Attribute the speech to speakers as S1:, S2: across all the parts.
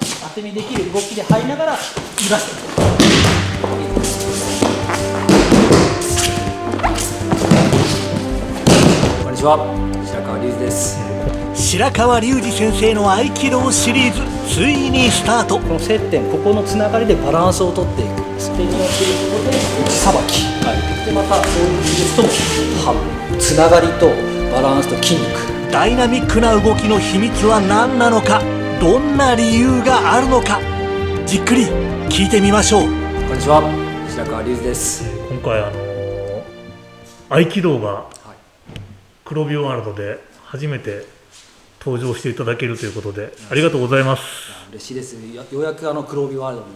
S1: 当て身できる動きで入りながら揺らしていく。こんにちは、白川隆二です。
S2: 白川隆二先生の合気道シリーズついにスタート。
S1: この接点、ここのつながりでバランスをとっていく。スペインをすることで内さばき、でまたこういう技術とつながりとバランスと筋肉、
S2: ダイナミックな動きの秘密は何なのか、どんな理由があるのか、じっくり聞いてみましょう。
S1: こんにちは、白川隆二です。
S3: 今回合気道が黒帯ワールドで初めて登場していただけるということで、ありがとうございます。
S1: 嬉しいです。ようやく黒帯ワールドに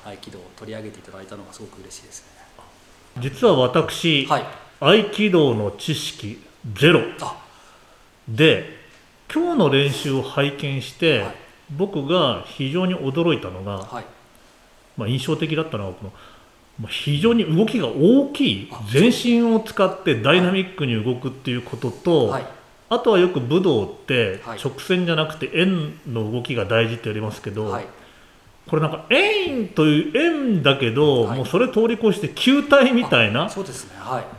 S1: 合気道を取り上げていただいたのがすごく嬉しいですね。
S3: 実は私、合気道の知識ゼロで、今日の練習を拝見して、僕が非常に驚いたのが、印象的だったのはこの非常に動きが大きい、全身を使ってダイナミックに動くっていうことと、あとはよく武道って直線じゃなくて円の動きが大事って言われますけど、これなんか円という円だけど、もうそれ通り越して球体みたいな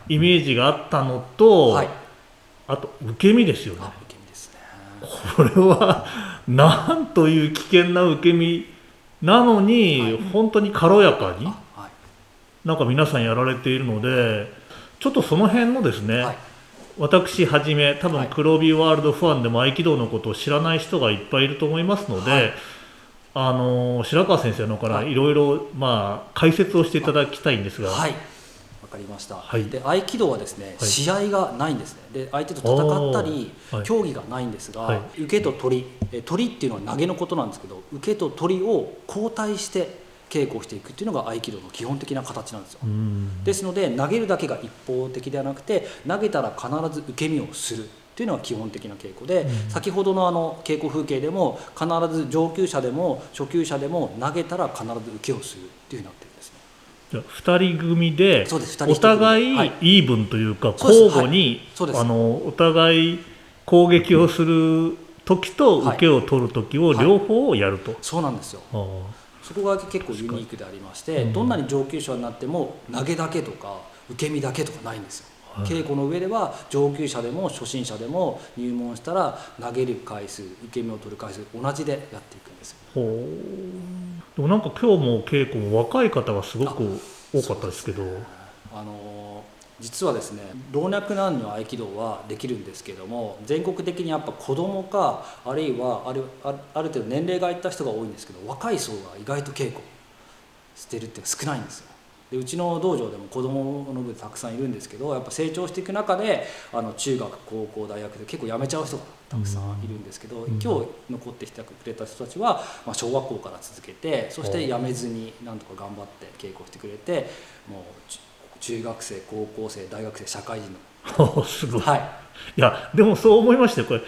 S3: イメージがあったのと、あと受け身ですよね。これはなんという危険な受け身なのに、本当に軽やかになんか皆さんやられているので、ちょっとその辺のですね、私はじめ多分黒帯ワールドファンでも合気道のことを知らない人がいっぱいいると思いますので、白川先生のからいろいろ解説をしていただきたいんですが。
S1: わかりました。で、合気道はですね、試合がないんですね。で、相手と戦ったり競技がないんですが、受けと取り、取りっていうのは投げのことなんですけど、受けと取りを交代して稽古をしていくっていうのが合気道の基本的な形なんですよ。ですので、投げるだけが一方的ではなくて、投げたら必ず受け身をするっていうのが基本的な稽古で、先ほどの稽古風景でも必ず上級者でも初級者でも投げたら必ず受けをするっていうふうになってるんですね。
S3: 2人組でお互いイーブンというか、交互にお互い攻撃をする時と受けを取る時を両方をやると。
S1: そうなんですよ。そこが結構ユニークでありまして、どんなに上級者になっても投げだけとか受け身だけとかないんですよ。稽古の上では上級者でも初心者でも入門したら投げる回数、受け身を取る回数同じでやっていくんですよ。
S3: でもなんか今日も稽古も若い方がすごく多かったですけど、
S1: 実はですね、老若男女合気道はできるんですけども、全国的にやっぱ子供かあるいはある程度年齢がいった人が多いんですけど、若い層が意外と稽古してるって少ないんですよ。で、うちの道場でも子供の部たくさんいるんですけど、やっぱ成長していく中で中学高校大学で結構辞めちゃう人がたくさんいるんですけど、今日残ってきてくれた人たちは、小学校から続けて、そして辞めずになんとか頑張って稽古してくれて、もう中学生高校生大学生社会人の
S3: すごい。いやでもそう思いましたよ。これ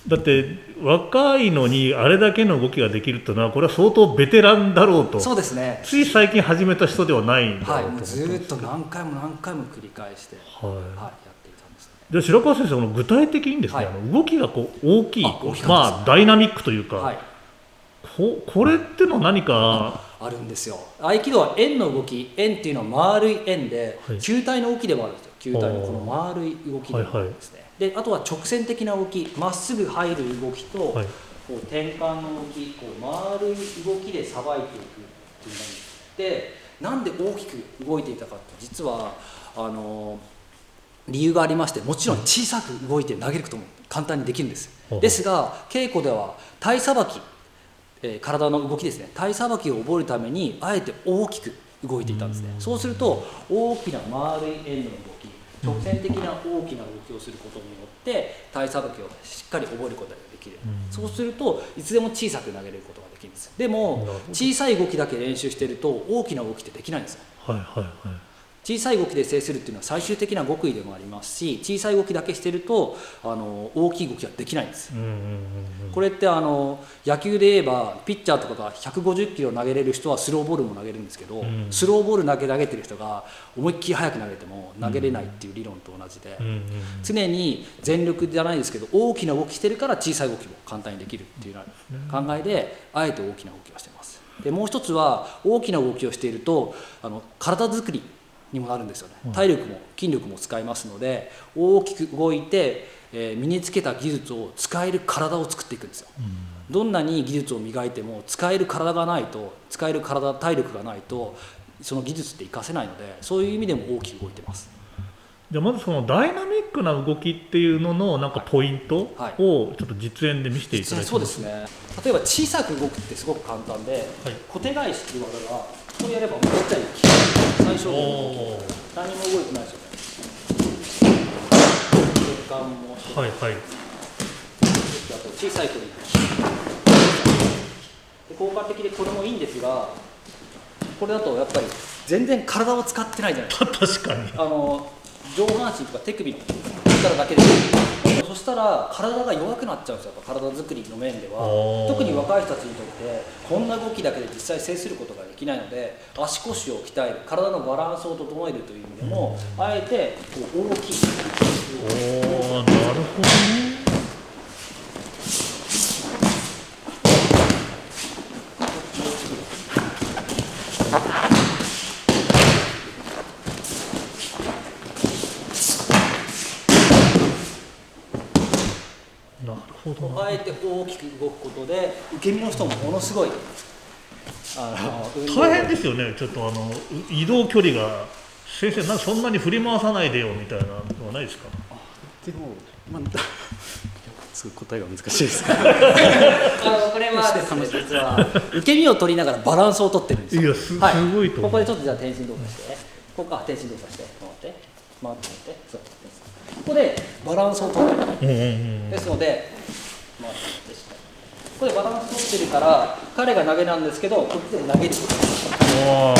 S3: だって若いのにあれだけの動きができるというのは、これは相当ベテランだろうと。
S1: そうですね。
S3: つい最近始めた人ではないんだろうと思って、
S1: ずっと何回も何回も繰り返して、やっていたんですね。
S3: で、白川先生、具体的にですね、動きがこう大きい、ダイナミックというか、これってのは何か
S1: あるんですよ。合気道は円の動き、円っていうのは丸い円で、球体の動きでもあるんですよ。球体のこの丸い動きでもあるんですね。で、あとは直線的な動き、まっすぐ入る動きと、こう転換の動き、こう丸い動きでさばいていくっていうので、なんで大きく動いていたかって、実は理由がありまして、もちろん小さく動いて投げることも簡単にできるんです。ですが、稽古では体さばき、体の動きですね、体さばきを覚えるためにあえて大きく動いていたんですね。そうすると大きな丸い円の動き、直線的な大きな動きをすることによって体さばきをしっかり覚えることができる。そうするといつでも小さく投げることができるんです。でも小さい動きだけ練習していると大きな動きってできないんですよ。小さい動きで制するっていうのは最終的な極意でもありますし、小さい動きだけしてると大きい動きができないんです。これって野球で言えばピッチャーとかが150キロ投げれる人はスローボールも投げるんですけど、スローボール投げてる人が思いっきり速く投げても投げれないっていう理論と同じで、常に全力じゃないですけど大きな動きしてるから小さい動きも簡単にできるっていう考えであえて大きな動きをしています。でもう一つは大きな動きをしていると体作りにもなるんですよね。体力も筋力も使いますので、大きく動いて、身につけた技術を使える体を作っていくんですよ。どんなに技術を磨いても使える体がないと、使える体力がないとその技術って活かせないので、そういう意味でも大きく動いてます。
S3: じゃあまずそのダイナミックな動きっていうののなんかポイントをちょっと実演で見せていただきます。
S1: そうですね。例えば小さく動くってすごく簡単で、小手返しっていう技がこうやればもう絶対最小限の動き、何も動いてないですよね。血管もして、あと小さい距離で効果的でこれもいいんですが、これだとやっぱり全然体を使ってないじゃないですか。
S3: 確かに
S1: 上半身とか手首の力だけで、そしたら体が弱くなっちゃうんですよ。やっぱ体作りの面では特に若い人たちにとってこんな動きだけで実際制することができないので、足腰を鍛える、体のバランスを整えるという意味でもあえてこう大きい。
S3: なるほどね。
S1: あえて大きく動くことで受け身の人もものすごい
S3: 大変ですよね。ちょっと移動距離が先生そんなに振り回さないでよみたいなのはないですか？
S4: でも、すごい答えが難しいですか
S1: これはですね、実は受け身を取りながらバランスを取ってるんですよ。
S3: いやすごいと思う。
S1: ここでちょっとじゃあ転身動作して、ここから転身動作して回ってそう、ここでバランスを取ってる、ですのでここでバランス取ってるから彼が投げなんですけど、こっちで投げる。
S3: うわ、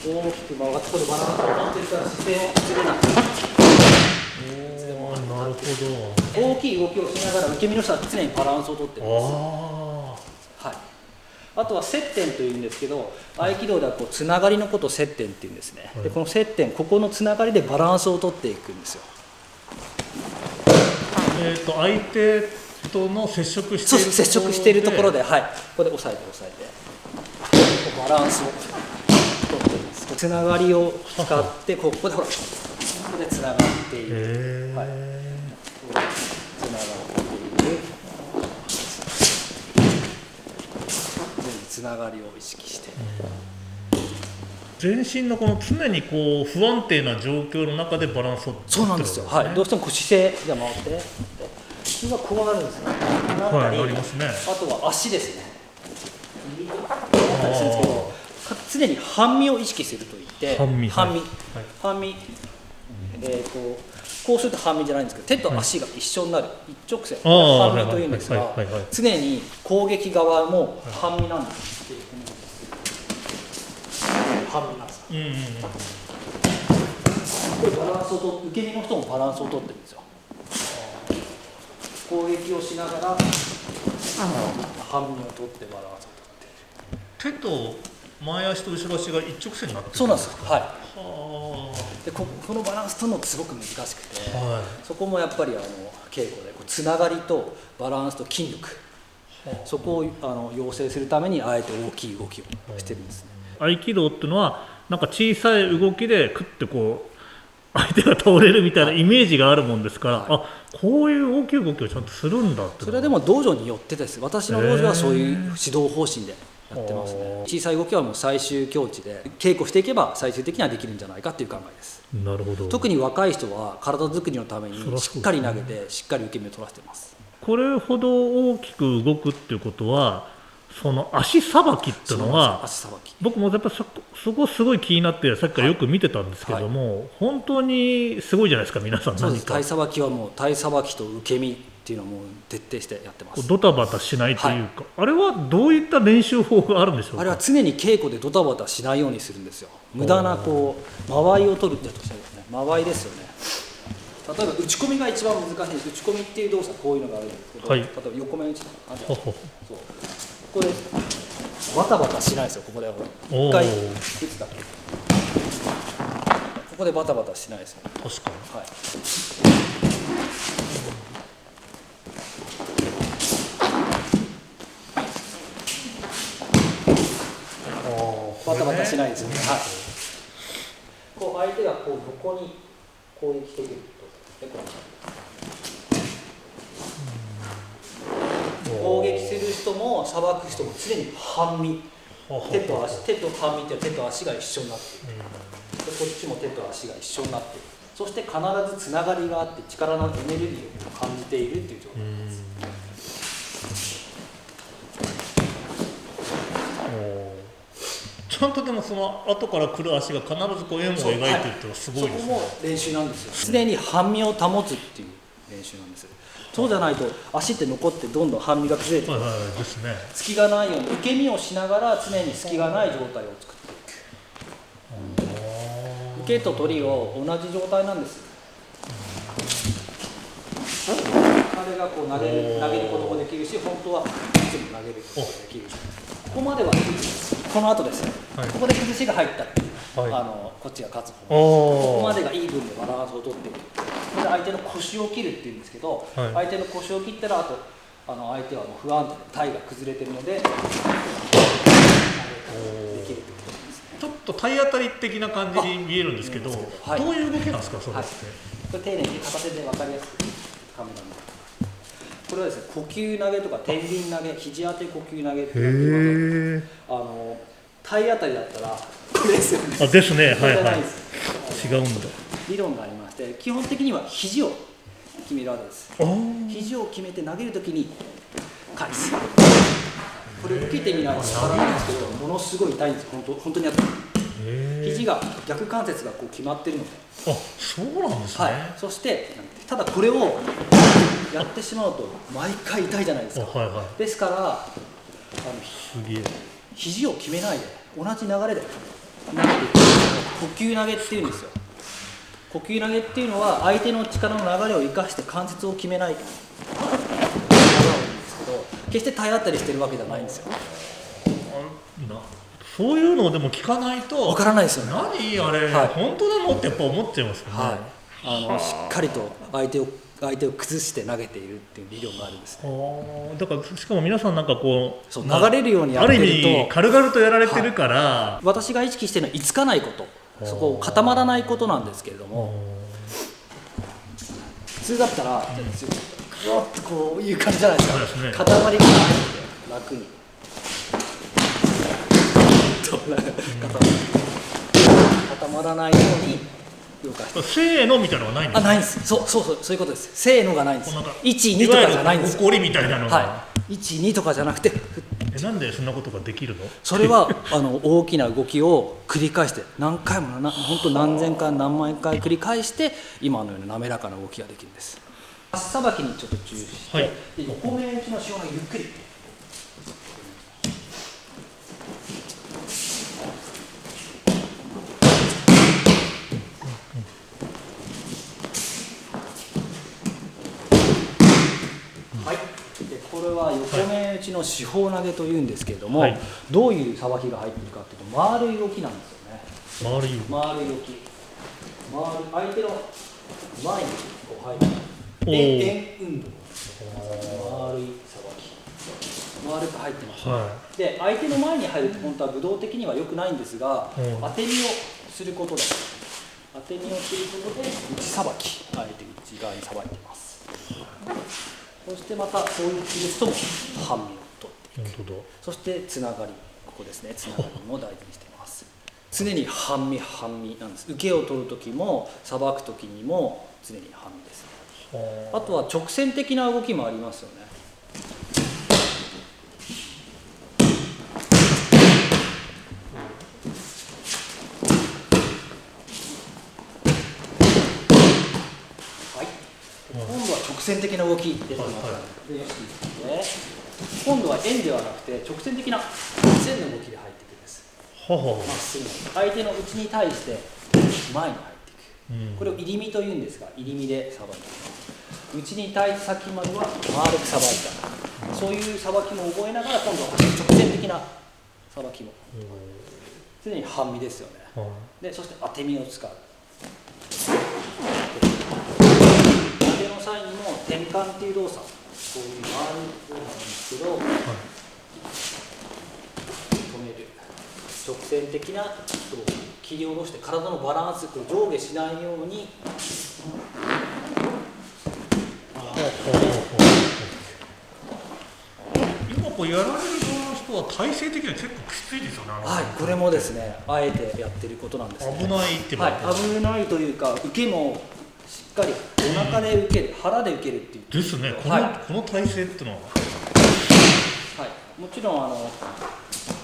S1: 大きく回って、ここでバランスを取ってるから姿勢を崩れない。
S3: なるほ
S1: ど。大きい動きをしながら受け身の人は常にバランスを取ってるんです。あとは接点というんですけど、合気道ではこうつながりのことを接点っていうんですね。でこの接点、ここのつながりでバランスを取っていくんですよ。
S3: 相手との接触しているところで、
S1: 接触しているところで、ここで押さえてバランスを取っています。つながりを使ってここでほら、ここでつながっている、つながっている、つながりを意識して、
S3: 全身のこの常にこう不安定な状況の中でバランスを取ってるんですね。
S1: そうなんですよ。どうしても姿勢が回って普通はこうなるんですね。なったり、
S3: なりますね。
S1: あとは足ですね。なったりするんですけど、常に半身を意識するといって、半身、こうすると半身じゃないんですけど、手と足が一緒になる、一直線、半身というんですが、常に攻撃側も半身なんです。半身なんです。これバランスをと、受け身の人もバランスをとってるんですよ。攻撃をしながら半身をとってバランスをとっている。
S3: 手と前足と後ろ足が一直線になってる。
S1: そうなんです。でこのバランスとのすごく難しくて、そこもやっぱり稽古でつながりとバランスと筋力、そこを養成するためにあえて大きい動きをしてるんですね。
S3: 合気道っていうのはなんか小さい動きでクッてこう相手が倒れるみたいなイメージがあるもんですから、こういう大きい動きをちゃんとするんだって。
S1: それはでも道場によってです。私の道場はそういう指導方針でやってますね。小さい動きはもう最終境地で稽古していけば最終的にはできるんじゃないかっていう考えです。
S3: なるほど。
S1: 特に若い人は体作りのためにしっかり投げてしっかり受け身を取らせてます。
S3: これほど大きく動くっていうことは、その足さばきっていうのは僕もやっぱそこすごい気になってさっきからよく見てたんですけども、本当にすごいじゃないですか皆さん。
S1: そうです。体さばきはもう体さばきと受け身っていうのをもう徹底してやってます。
S3: ドタバタしないというか、あれはどういった練習法があるんでしょうか。
S1: あれは常に稽古でドタバタしないようにするんですよ。無駄なこう間合いを取るってやつですね。間合いですよね。例えば打ち込みが一番難しい。打ち込みっていう動作こういうのがあるんですけど、
S3: はい、
S1: 例えば横目打ちそうこれバタバタしないですよ。ここで一回打つだけ。ここでバタバタしないですよ。
S3: 確かに。
S1: はい。バタバタしないですよね。はい。こう相手がこう横に攻撃してくると、攻撃する人もさばく人も常に半身、手と半身って手と足が一緒になっている。でこっちも手と足が一緒になっている。そして必ずつながりがあって力のエネルギーを感じているっていう状態です。
S3: ちゃんとでもその後から来る足が必ずこう円を描いてるっていうのはすごいですね。
S1: そこも練習なんですよ。常に半身を保つっていう練習なんです。そうじゃないと足って残ってどんどん半身が崩れていく。
S3: ですね。
S1: 隙がないように受け身をしながら常に隙がない状態を作っていく。受けと取りを同じ状態なんですよ。彼がこう投げることもできるし、本当はいつも投げることができる。ここまではいいです。この後ですね、はい、ここで崩しが入ったら、はい、こっちが勝つ方、ここまでがいい分でバランスを取っていく。これで相手の腰を切るっていうんですけど、はい、相手の腰を切ったらあと相手はもう不安定で体が崩れてるのでできるということですね。
S3: ちょっと体当たり的な感じに見えるんですけど、はい、どういう動きなんですか、それって。はい、
S1: これ丁寧に片手で分かりやすくカメラに。これはですね、呼吸投げとか天秤投げ、肘当て呼吸投げっていう体当たりだったらこれですよね。
S3: ですね、はいはい。違うんだ。
S1: 理論がありまして、基本的には肘を決めるわけです。肘を決めて投げるときに返す。これ受けてみないと分からないんですけど、ものすごい痛いんです。本当にやってる。肘が逆関節がこう決まってるので。
S3: そうなんですね。
S1: はい。そしてただこれをやってしまうと毎回痛いじゃないですか。はいはい、ですから肘を決めないで同じ流れで投げていく。呼吸投げっていうんですよ。呼吸投げっていうのは相手の力の流れを生かして関節を決めないですけど、決して体当たりしてるわけじゃないんですよ。
S3: そういうのをでも聞かないと
S1: わからないですよね。
S3: 何あれ、はい、本当なのってやっぱ思っちゃいますよね。
S1: はい、しっかりと相手を崩して投げているっていう理論があるんですね。
S3: だからしかも皆さんなんかこう
S1: 流れるようにやってると、
S3: ある意味軽々とやられてるから、
S1: 私が意識してるのは居つかないこと、そこを固まらないことなんですけれども、普通だったらグワッとこういう感じじゃないですか。固まりがないので楽に固まらないように動かして。
S3: せーのみたいなのがないんですか。
S1: ないんです。そういうことです。せーのがないんです。1、2とかじゃないんです。
S3: 怒りみたいなのが、
S1: はい、1、2とかじゃなくて、
S3: なんでそんなことができるの？
S1: それは大きな動きを繰り返して何回も本当何千回何万回繰り返して今のような滑らかな動きができるんです。足さばきにちょっと注意して、はい、で横目打ちの手法がゆっくり。これは横目打ちの四方投げというんですけれども、はい、どういうさばきが入っているかというと丸い動きなんですよね。丸い動き。相手の前にこう入る。円運動。丸いさばき。丸く入ってます、ね。はい、で相手の前に入ると本当は武道的には良くないんですが、当て身をすることで当て身をすることで内さばき、相手内側にさばいています。そしてまたそういう気ですとも半身を取っていく。そしてつながり、ここですね、つながりも大事にしています。常に半身なんです。受けを取るときもさばくときにも常に半身ですね。あとは直線的な動きもありますよね。今度は直線的な動き出てきますから、でよし今度は円ではなくて直線的な線の動きで入っていくんです。まっすぐ相手の内に対して前に入っていく、これを入り身というんですが、入り身でさばいていく。内に対して先までは丸くさばいた、そういうさばきも覚えながら、今度は直線的なさばきも常に半身ですよね。でそして当て身を使う。当ての際にも転換っていう動作、こういう回る動作なんですけど、止める直線的な動作、切り下ろして体のバランス、これ上下しないように。
S3: 今こうやられる側の人は体勢的には結構きついですよね。
S1: はい、これもですね、あえてやってることなんですね。
S3: 危ないって
S1: はい、危ないというか、受けもしっかりお腹で受ける、腹で受けるっていう。
S3: ですね。この体勢ってのは。はい、
S1: もちろんちょ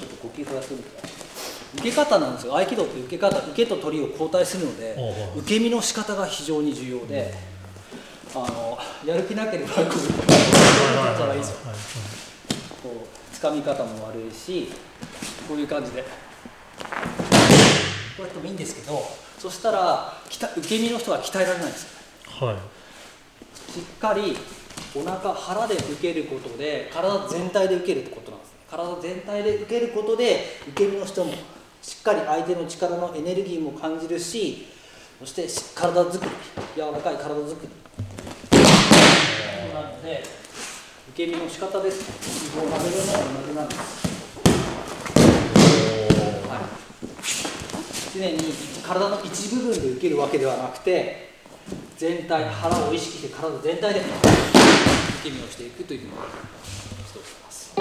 S1: っと呼吸をやってみてください。受け方なんですよ。合気道って受け方、受けと取りを交代するので、受け身の仕方が非常に重要で、やる気なければこうやったらいいですよ。こう掴み方も悪いし、こういう感じでこうやってもいいんですけど、そしたら受け身の人は鍛えられないんですよ。
S3: はい。
S1: しっかりお腹、腹で受けることで体全体で受けるってことなんですね。体全体で受けることで受け身の人もしっかり相手の力のエネルギーも感じるし、そして体作り、柔らかい体作りなので、受け身の仕方です。こう投げるのは同じなんです。はい、常に体の一部分で受けるわけではなくて、全体、腹を意識して体全体で受け身をしていくというふうにしておきます。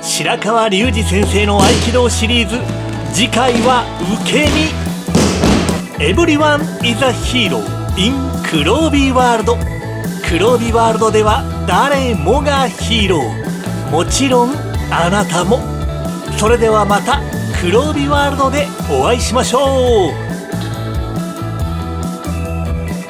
S2: 白川隆二先生の合気道シリーズ、次回は受け身。Everyone is a hero in 黒帯ワールド。黒帯ワールドでは誰もがヒーロー、もちろんあなたも。それではまた黒帯ワールドでお会いしましょう。